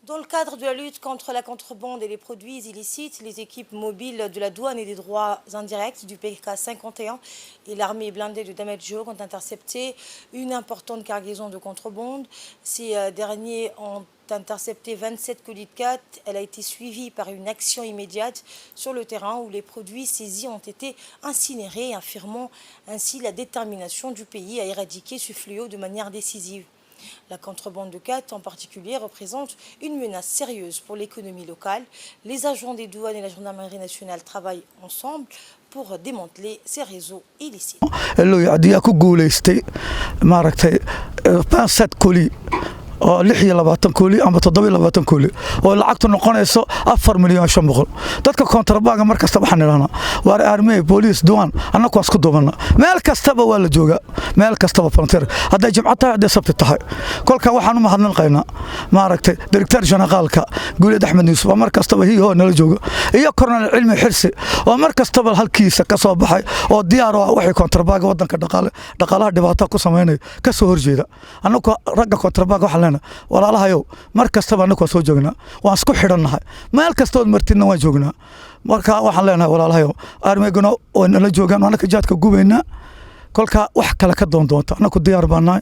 Dans le cadre de la lutte contre la contrebande et les produits illicites, les équipes mobiles de la douane et des droits indirects du PK 51 et l'armée blindée de Damatjour ont intercepté une importante cargaison de contrebande. Ces derniers ont intercepté 27 colis de 4. Elle a été suivie par une action immédiate sur le terrain où les produits saisis ont été incinérés, affirmant ainsi la détermination du pays à éradiquer ce fléau de manière décisive. La contrebande de 4 en particulier représente une menace sérieuse pour l'économie locale. Les agents des douanes et la gendarmerie nationale travaillent ensemble pour démanteler ces réseaux illicites. oo 26 kooli ama 27 kooli oo lacagtu noqonayso 4 milyan 500 dadka kontrabaaga markasta waxaan ilaahnaa war army police duwan annagu isku duubana meel kastaba waa la jooga meel kastaba frontier haday jimcada haday sabti tahay kolka waxaan u mahadnaqaynaa maaragtay director generalka Guuled Axmed Yuusuf mar kastaba hiyo nala jooga iyo kornal cilmi xirsi oo mar kastaba halkiisa ka soo baxay oo diyaar ah wixii kontrabaaga wadanka dhaqaalaha dhibaato ku sameeynay ka soo horjeeda annagu ragga kontrabaaga waxa walaalahayow mar kastaba annagu soo joognaa waan isku xidhannahay meel kastood martina waan joognaa marka waxaan leenahay walaalahayow armeeguna oo nala joogaan annaga jaadka gubayna kolka wax kale ka doonta annagu diyaar baanahay